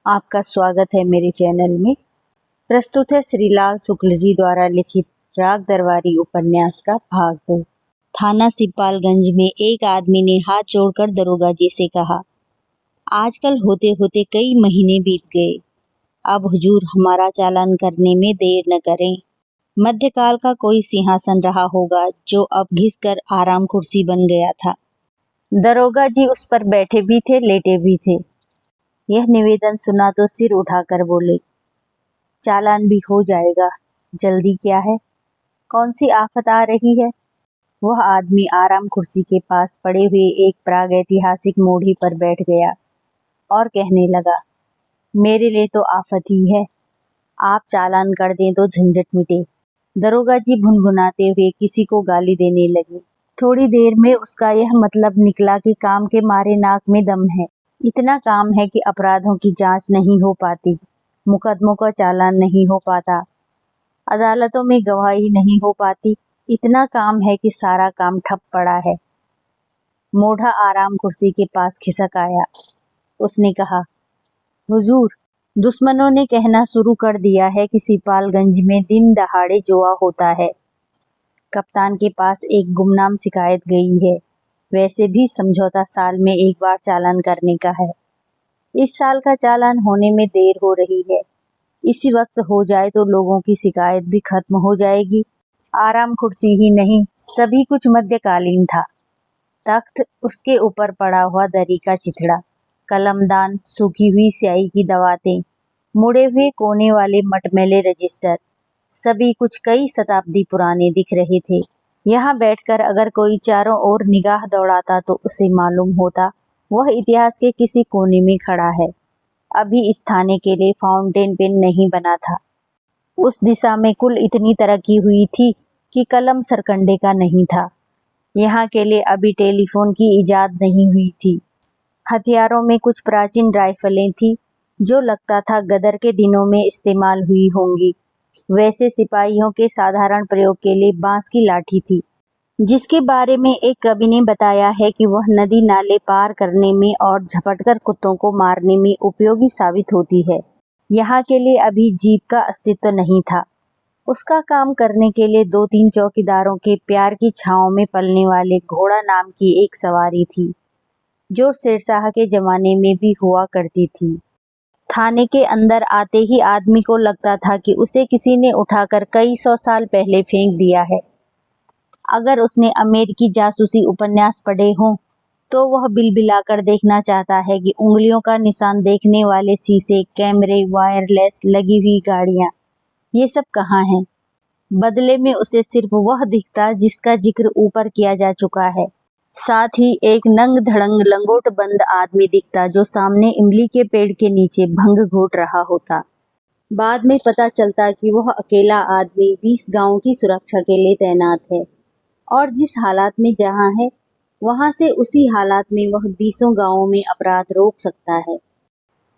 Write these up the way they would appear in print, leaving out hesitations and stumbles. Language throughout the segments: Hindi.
आपका स्वागत है मेरे चैनल में। प्रस्तुत है श्रीलाल शुक्ल जी द्वारा लिखित राग दरबारी उपन्यास का भाग 2। थाना सिपालगंज में एक आदमी ने हाथ जोड़कर दरोगा जी से कहा, आजकल होते होते कई महीने बीत गए। अब हुजूर हमारा चालान करने में देर न करें। मध्यकाल का कोई सिंहासन रहा होगा जो अब घिसकर आराम कुर्सी बन गया था। दरोगा जी उस पर बैठे भी थे, लेटे भी थे। यह निवेदन सुना तो सिर उठाकर बोले, चालान भी हो जाएगा, जल्दी क्या है, कौन सी आफत आ रही है। वह आदमी आराम कुर्सी के पास पड़े हुए एक प्रागैतिहासिक मोढ़ी पर बैठ गया और कहने लगा, मेरे लिए तो आफत ही है, आप चालान कर दें तो झंझट मिटे। दरोगा जी भुनभुनाते हुए किसी को गाली देने लगे। थोड़ी देर में उसका यह मतलब निकला कि काम के मारे नाक में दम है। इतना काम है कि अपराधों की जांच नहीं हो पाती, मुकदमों का चालान नहीं हो पाता, अदालतों में गवाही नहीं हो पाती। इतना काम है कि सारा काम ठप पड़ा है। मोढ़ा आराम कुर्सी के पास खिसक आया। उसने कहा, हुजूर, दुश्मनों ने कहना शुरू कर दिया है कि सिपालगंज में दिन दहाड़े जुआ होता है। कप्तान के पास एक गुमनाम शिकायत गई है। वैसे भी समझौता साल में एक बार चालान करने का है। इस साल का चालान होने में देर हो रही है। इसी वक्त हो जाए तो लोगों की शिकायत भी खत्म हो जाएगी। आराम कुर्सी ही नहीं, सभी कुछ मध्यकालीन था। तख्त, उसके ऊपर पड़ा हुआ दरी का चिथड़ा, कलमदान, सूखी हुई स्याही की दवातें, मुड़े हुए कोने वाले मटमैले रजिस्टर, सभी कुछ कई शताब्दी पुराने दिख रहे थे। यहाँ बैठकर अगर कोई चारों ओर निगाह दौड़ाता तो उसे मालूम होता वह इतिहास के किसी कोने में खड़ा है। अभी इस थाने के लिए फाउंटेन पेन नहीं बना था। उस दिशा में कुल इतनी तरक्की हुई थी कि कलम सरकंडे का नहीं था। यहाँ के लिए अभी टेलीफोन की इजाद नहीं हुई थी। हथियारों में कुछ प्राचीन राइफलें थी जो लगता था गदर के दिनों में इस्तेमाल हुई होंगी। वैसे सिपाहियों के साधारण प्रयोग के लिए बांस की लाठी थी, जिसके बारे में एक कवि ने बताया है कि वह नदी नाले पार करने में और झपटकर कुत्तों को मारने में उपयोगी साबित होती है। यहाँ के लिए अभी जीप का अस्तित्व नहीं था। उसका काम करने के लिए 2-3 चौकीदारों के प्यार की छांव में पलने वाले घोड़ा नाम की एक सवारी थी, जो शेरशाह के जमाने में भी हुआ करती थी। थाने के अंदर आते ही आदमी को लगता था कि उसे किसी ने उठाकर कई 100 साल पहले फेंक दिया है। अगर उसने अमेरिकी जासूसी उपन्यास पढ़े हों तो वह बिलबिलाकर देखना चाहता है कि उंगलियों का निशान देखने वाले शीशे, कैमरे, वायरलेस लगी हुई गाड़ियाँ, ये सब कहाँ हैं। बदले में उसे सिर्फ वह दिखता जिसका जिक्र ऊपर किया जा चुका है। साथ ही एक नंग धड़ंग लंगोट बंद आदमी दिखता जो सामने इमली के पेड़ के नीचे भंग घोट रहा होता। बाद में पता चलता कि वह अकेला आदमी 20 गांवों की सुरक्षा के लिए तैनात है और जिस हालात में जहां है वहां से उसी हालात में वह 20 गांवों में अपराध रोक सकता है।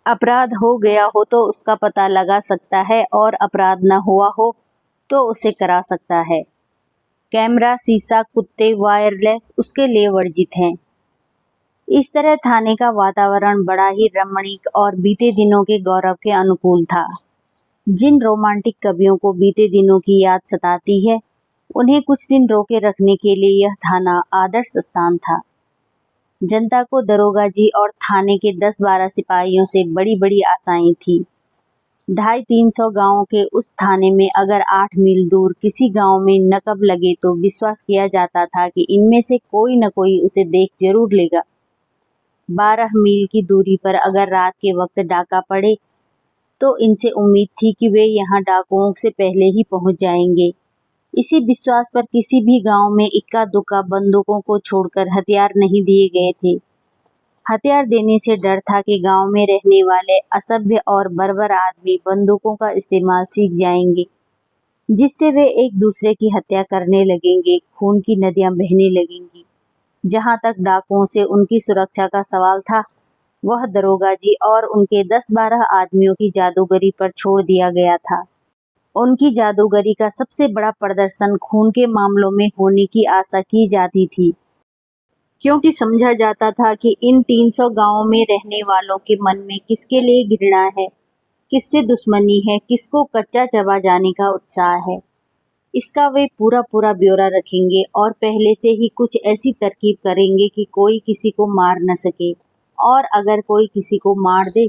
अपराध हो गया हो तो उसका पता लगा सकता है और अपराध न हुआ हो तो उसे करा सकता है। कैमरा, शीशा, कुत्ते, वायरलेस उसके लिए वर्जित हैं। इस तरह थाने का वातावरण बड़ा ही रमणीक और बीते दिनों के गौरव के अनुकूल था। जिन रोमांटिक कवियों को बीते दिनों की याद सताती है, उन्हें कुछ दिन रोके रखने के लिए यह थाना आदर्श स्थान था। जनता को दरोगा जी और थाने के 10-12 सिपाहियों से बड़ी बड़ी आशाएं थी। 250-300 गांवों के उस थाने में अगर 8 मील दूर किसी गांव में नकब लगे तो विश्वास किया जाता था कि इनमें से कोई न कोई उसे देख जरूर लेगा। 12 मील की दूरी पर अगर रात के वक्त डाका पड़े तो इनसे उम्मीद थी कि वे यहाँ डाकुओं से पहले ही पहुंच जाएंगे। इसी विश्वास पर किसी भी गांव में इक्का दुक्का बंदूकों को छोड़कर हथियार नहीं दिए गए थे। हथियार देने से डर था कि गांव में रहने वाले असभ्य और बर्बर आदमी बंदूकों का इस्तेमाल सीख जाएंगे, जिससे वे एक दूसरे की हत्या करने लगेंगे, खून की नदियां बहने लगेंगी। जहां तक डाकुओं से उनकी सुरक्षा का सवाल था, वह दरोगा जी और उनके 10-12 आदमियों की जादूगरी पर छोड़ दिया गया था। उनकी जादूगरी का सबसे बड़ा प्रदर्शन खून के मामलों में होने की आशा की जाती थी। क्योंकि समझा जाता था कि इन 300 गांवों में रहने वालों के मन में किसके लिए घृणा है, किससे दुश्मनी है, किसको कच्चा चबा जाने का उत्साह है। इसका वे पूरा पूरा ब्यौरा रखेंगे और पहले से ही कुछ ऐसी तरकीब करेंगे कि कोई किसी को मार न सके, और अगर कोई किसी को मार दे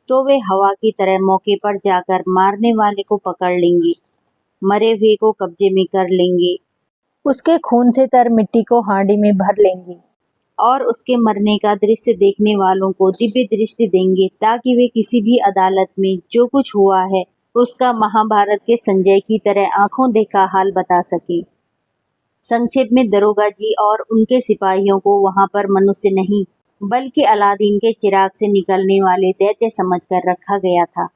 तो वे हवा की तरह मौके पर जाकर मारने वाले को पकड़ लेंगे, मरे हुए को कब्जे में कर लेंगे, उसके खून से तर मिट्टी को हांडी में भर लेंगे और उसके मरने का दृश्य देखने वालों को दिव्य दृष्टि देंगे, ताकि वे किसी भी अदालत में जो कुछ हुआ है उसका महाभारत के संजय की तरह आंखों देखा हाल बता सके। संक्षेप में दरोगा जी और उनके सिपाहियों को वहां पर मनुष्य नहीं बल्कि अलादीन के चिराग से निकलने वाले दैत्य समझकर रखा गया था।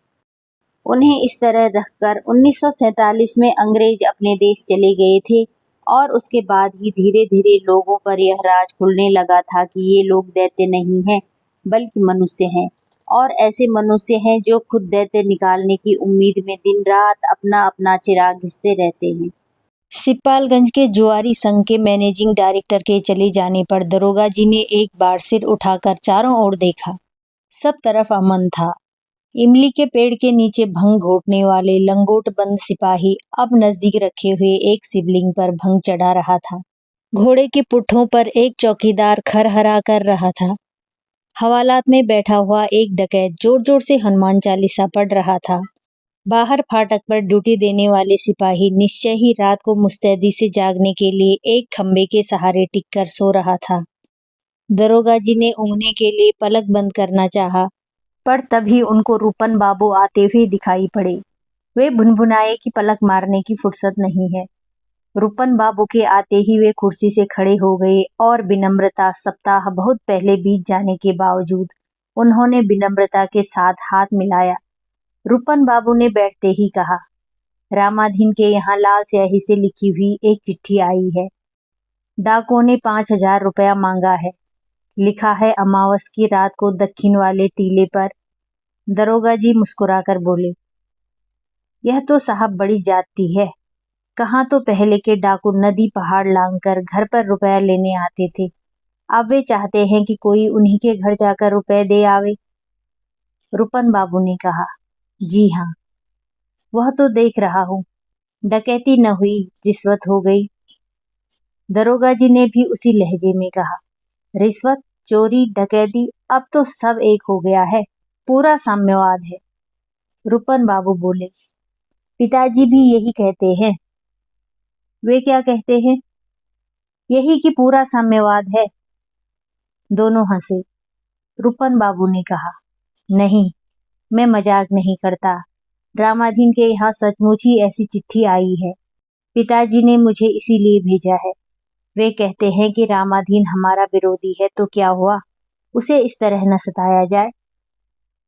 उन्हें इस तरह रखकर 1947 में अंग्रेज अपने देश चले गए थे, और उसके बाद ही धीरे धीरे लोगों पर यह राज खुलने लगा था कि ये लोग दैत्य नहीं हैं बल्कि मनुष्य हैं, और ऐसे मनुष्य हैं जो खुद दैत्य निकालने की उम्मीद में दिन रात अपना अपना चिराग घिसते रहते हैं। सिपालगंज के जुआरी संघ के मैनेजिंग डायरेक्टर के चले जाने पर दरोगा जी ने एक बार सिर उठाकर चारों ओर देखा। सब तरफ अमन था। इमली के पेड़ के नीचे भंग घोटने वाले लंगोट बंद सिपाही अब नजदीक रखे हुए एक शिवलिंग पर भंग चढ़ा रहा था। घोड़े के पुट्ठों पर एक चौकीदार खरहरा कर रहा था। हवालात में बैठा हुआ एक डकैत जोर जोर से हनुमान चालीसा पढ़ रहा था। बाहर फाटक पर ड्यूटी देने वाले सिपाही निश्चय ही रात को मुस्तैदी से जागने के लिए एक खंबे के सहारे टिककर सो रहा था। दरोगा जी ने ऊँघने के लिए पलक बंद करना चाहा, पर तभी उनको रूपन बाबू आते हुए दिखाई पड़े। वे भुनभुनाए कि पलक मारने की फुर्सत नहीं है। रूपन बाबू के आते ही वे कुर्सी से खड़े हो गए और विनम्रता सप्ताह बहुत पहले बीत जाने के बावजूद उन्होंने विनम्रता के साथ हाथ मिलाया। रूपन बाबू ने बैठते ही कहा, रामाधीन के यहाँ लाल स्याही से लिखी हुई एक चिट्ठी आई है। डाकुओं ने 5,000 रुपया मांगा है। लिखा है अमावस की रात को दक्षिण वाले टीले पर। दरोगा जी मुस्कुराकर बोले, यह तो साहब बड़ी जाती है। कहाँ तो पहले के डाकू नदी पहाड़ लांघकर घर पर रुपया लेने आते थे, अब वे चाहते हैं कि कोई उन्हीं के घर जाकर रुपए दे आवे। रूपन बाबू ने कहा, जी हाँ, वह तो देख रहा हूँ। डकैती न हुई, रिश्वत हो गई। दरोगा जी ने भी उसी लहजे में कहा, रिश्वत, चोरी, डकैती, अब तो सब एक हो गया है, पूरा साम्यवाद है। रूपन बाबू बोले, पिताजी भी यही कहते हैं। वे क्या कहते हैं? यही कि पूरा साम्यवाद है। दोनों हंसे। रूपन बाबू ने कहा, नहीं, मैं मजाक नहीं करता। रामाधीन के यहाँ सचमुच ही ऐसी चिट्ठी आई है। पिताजी ने मुझे इसीलिए भेजा है। वे कहते हैं कि रामाधीन हमारा विरोधी है तो क्या हुआ, उसे इस तरह न सताया जाए।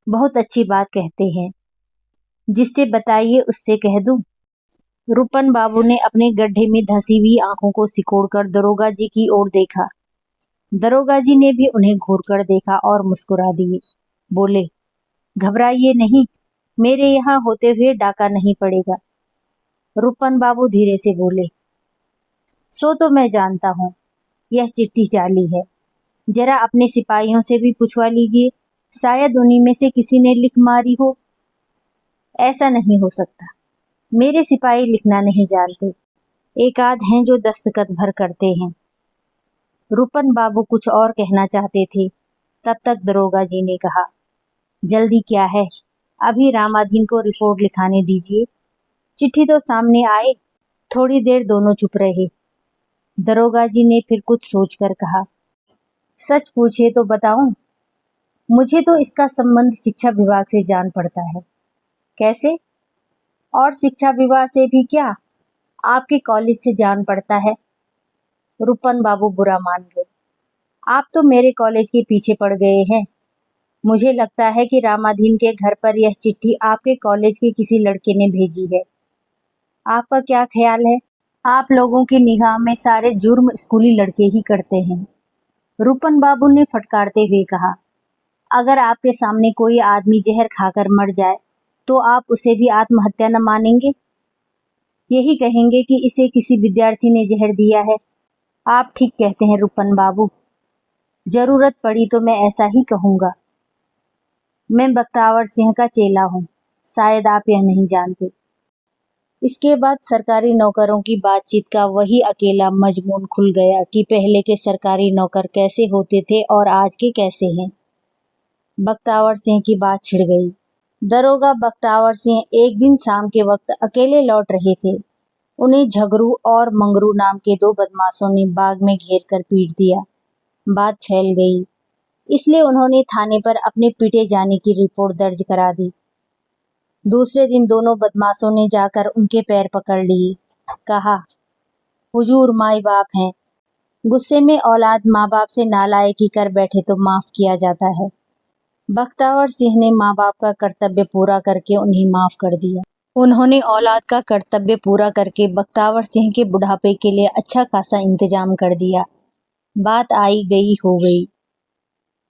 बहुत अच्छी बात कहते हैं। जिससे बताइए, उससे कह दूं? रूपन बाबू ने अपने गड्ढे में धंसी हुई आंखों को सिकोड़कर दरोगा जी की ओर देखा। दरोगा जी ने भी उन्हें घूरकर देखा और मुस्कुरा दिए। बोले, घबराइए नहीं, मेरे यहाँ होते हुए डाका नहीं पड़ेगा। रूपन बाबू धीरे से बोले, सो तो मैं जानता हूँ, यह चिट्ठी जाली है। जरा अपने सिपाहियों से भी पूछवा लीजिए, शायद उन्हीं में से किसी ने लिख मारी हो। ऐसा नहीं हो सकता, मेरे सिपाही लिखना नहीं जानते। एक आध हैं जो दस्तखत भर करते हैं। रूपन बाबू कुछ और कहना चाहते थे, तब तक दरोगा जी ने कहा, जल्दी क्या है, अभी रामाधीन को रिपोर्ट लिखाने दीजिए। चिट्ठी तो सामने आए। थोड़ी देर दोनों चुप रहे। दरोगा जी ने फिर कुछ सोचकर कहा, सच पूछिए तो बताऊं, मुझे तो इसका संबंध शिक्षा विभाग से जान पड़ता है। कैसे? और शिक्षा विभाग से भी क्या, आपके कॉलेज से जान पड़ता है। रूपन बाबू बुरा मान गए। आप तो मेरे कॉलेज के पीछे पड़ गए हैं। मुझे लगता है कि रामाधीन के घर पर यह चिट्ठी आपके कॉलेज के किसी लड़के ने भेजी है। आपका क्या ख्याल है? आप लोगों की निगाह में सारे जुर्म स्कूली लड़के ही करते हैं। रूपन बाबू ने फटकारते हुए कहा, अगर आपके सामने कोई आदमी जहर खाकर मर जाए तो आप उसे भी आत्महत्या न मानेंगे? यही कहेंगे कि इसे किसी विद्यार्थी ने जहर दिया है। आप ठीक कहते हैं रूपन बाबू, जरूरत पड़ी तो मैं ऐसा ही कहूँगा। मैं बख्तावर सिंह का चेला हूँ, शायद आप यह नहीं जानते। इसके बाद सरकारी नौकरों की बातचीत का वही अकेला मजमून खुल गया कि पहले के सरकारी नौकर कैसे होते थे और आज के कैसे हैं। बख्तावर सिंह की बात छिड़ गई। दरोगा बख्तावर सिंह एक दिन शाम के वक्त अकेले लौट रहे थे। उन्हें झगरू और मंगरू नाम के दो बदमाशों ने बाग में घेर कर पीट दिया। बात फैल गई, इसलिए उन्होंने थाने पर अपने पीटे जाने की रिपोर्ट दर्ज करा दी। दूसरे दिन दोनों बदमाशों ने जाकर उनके पैर पकड़ लिए। कहा, हुजूर माई बाप हैं, गुस्से में औलाद माँ बाप से नालायकी कर बैठे तो माफ किया जाता है। बख्तावर सिंह ने माँ बाप का कर्तव्य पूरा करके उन्हें माफ कर दिया। उन्होंने औलाद का कर्तव्य पूरा करके बख्तावर सिंह के बुढ़ापे के लिए अच्छा खासा इंतजाम कर दिया। बात आई गई हो गई,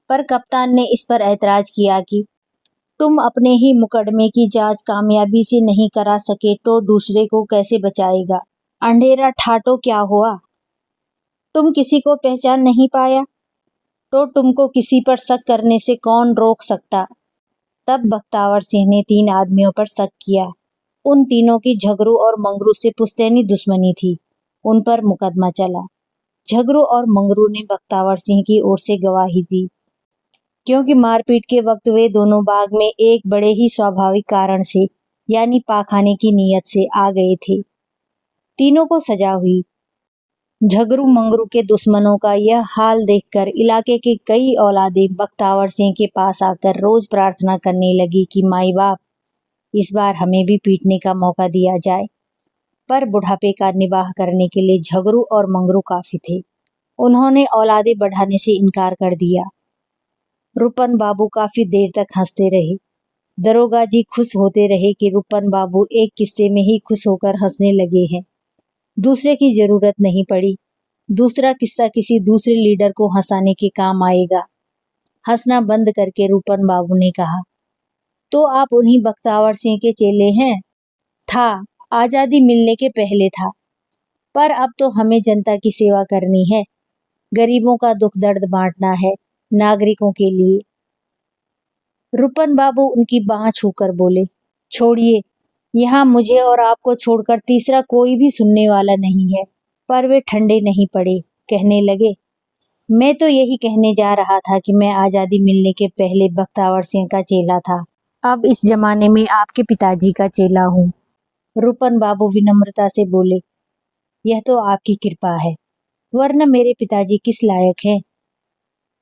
पर कप्तान ने इस पर ऐतराज किया कि तुम अपने ही मुकदमे की जांच कामयाबी से नहीं करा सके तो दूसरे को कैसे बचाएगा? अंधेरा ठाटो क्या हुआ? तुम किसी को पहचान नहीं पाया तो तुमको किसी पर शक करने से कौन रोक सकता? तब बख्तावर सिंह ने 3 आदमियों पर शक किया। उन तीनों की झगरू और मंगरू से पुश्तैनी दुश्मनी थी। उन पर मुकदमा चला। झगरू और मंगरू ने बख्तावर सिंह की ओर से गवाही दी, क्योंकि मारपीट के वक्त वे दोनों बाग में एक बड़े ही स्वाभाविक कारण से, यानी पाखाने की नीयत से आ गए थे। तीनों को सजा हुई। झगरू मंगरू के दुश्मनों का यह हाल देखकर इलाके के कई औलादे बख्तावर सिंह के पास आकर रोज प्रार्थना करने लगी कि माई बाप, इस बार हमें भी पीटने का मौका दिया जाए। पर बुढ़ापे का निबाह करने के लिए झगरू और मंगरू काफी थे। उन्होंने औलादे बढ़ाने से इनकार कर दिया। रुपन बाबू काफी देर तक हंसते रहे। दरोगा जी खुश होते रहे कि रुपन बाबू एक किस्से में ही खुश होकर हंसने लगे हैं। दूसरे की जरूरत नहीं पड़ी। दूसरा किस्सा किसी दूसरे लीडर को हंसाने के काम आएगा। हंसना बंद करके रुपन बाबू ने कहा, तो आप उन्हीं बख्तावर सिंह के चेले हैं? था, आजादी मिलने के पहले था, पर अब तो हमें जनता की सेवा करनी है, गरीबों का दुख दर्द बांटना है, नागरिकों के लिए। रुपन बाबू उनकी बाह छूकर बोले, छोड़िए, यहाँ मुझे और आपको छोड़कर तीसरा कोई भी सुनने वाला नहीं है। पर वे ठंडे नहीं पड़े, कहने लगे, मैं तो यही कहने जा रहा था कि मैं आज़ादी मिलने के पहले बख्तावर सिंह का चेला था, अब इस जमाने में आपके पिताजी का चेला हूँ। रुपन बाबू विनम्रता से बोले, यह तो आपकी कृपा है, वरना मेरे पिताजी किस लायक हैं।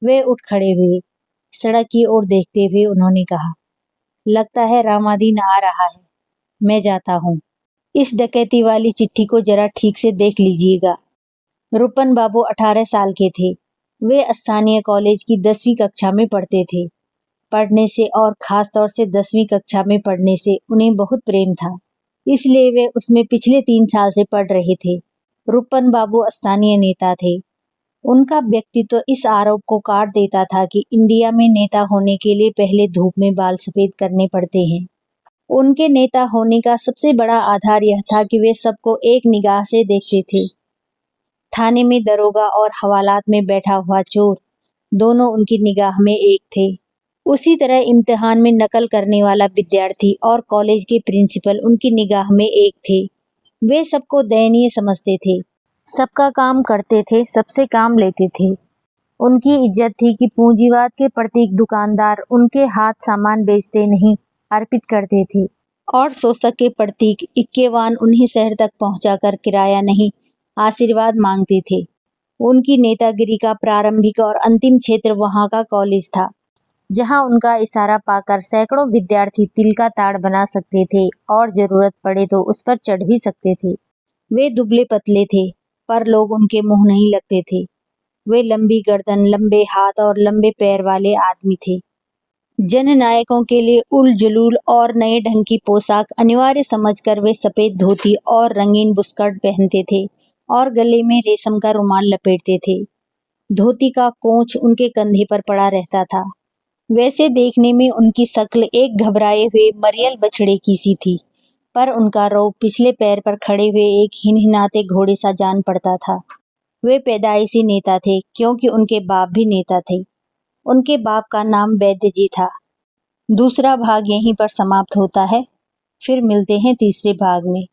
वे उठ खड़े हुए। सड़क की ओर देखते हुए उन्होंने कहा, लगता है रामादीन आ रहा है, मैं जाता हूँ। इस डकैती वाली चिट्ठी को जरा ठीक से देख लीजिएगा। रुपन बाबू 18 साल के थे। वे स्थानीय कॉलेज की 10वीं कक्षा में पढ़ते थे। पढ़ने से और खास तौर से 10वीं कक्षा में पढ़ने से उन्हें बहुत प्रेम था, इसलिए वे उसमें पिछले 3 साल से पढ़ रहे थे। रुपन बाबू स्थानीय नेता थे। उनका व्यक्तित्व इस आरोप को काट देता था कि इंडिया में नेता होने के लिए पहले धूप में बाल सफेद करने पड़ते हैं। उनके नेता होने का सबसे बड़ा आधार यह था कि वे सबको एक निगाह से देखते थे। थाने में दरोगा और हवालात में बैठा हुआ चोर, दोनों उनकी निगाह में एक थे। उसी तरह इम्तिहान में नकल करने वाला विद्यार्थी और कॉलेज के प्रिंसिपल उनकी निगाह में एक थे। वे सबको दयनीय समझते थे, सबका काम करते थे, सबसे काम लेते थे। उनकी इज्जत थी कि पूंजीवाद के प्रतीक दुकानदार उनके हाथ सामान बेचते नहीं, अर्पित करते थे, और शोषक के प्रतीक इक्केवान उन्हें शहर तक पहुंचाकर किराया नहीं, आशीर्वाद मांगते थे। उनकी नेतागिरी का प्रारंभिक और अंतिम क्षेत्र वहां का कॉलेज था, जहां उनका इशारा पाकर सैकड़ों विद्यार्थी तिल का ताड़ बना सकते थे और जरूरत पड़े तो उस पर चढ़ भी सकते थे। वे दुबले पतले थे, पर लोग उनके मुंह नहीं लगते थे। वे लंबी गर्दन, लंबे हाथ और लंबे पैर वाले आदमी थे। जननायकों के लिए उल जुलूल और नए ढंग की पोशाक अनिवार्य समझकर वे सफेद धोती और रंगीन बुस्कट पहनते थे और गले में रेशम का रुमाल लपेटते थे। धोती का कोंच उनके कंधे पर पड़ा रहता था। वैसे देखने में उनकी शक्ल एक घबराए हुए मरियल बछड़े की सी थी, पर उनका रौब पिछले पैर पर खड़े हुए एक हिनहिनाते घोड़े सा जान पड़ता था। वे पैदाइशी नेता थे क्योंकि उनके बाप भी नेता थे। उनके बाप का नाम वैद्य जी था। दूसरा भाग यहीं पर समाप्त होता है। फिर मिलते हैं तीसरे भाग में।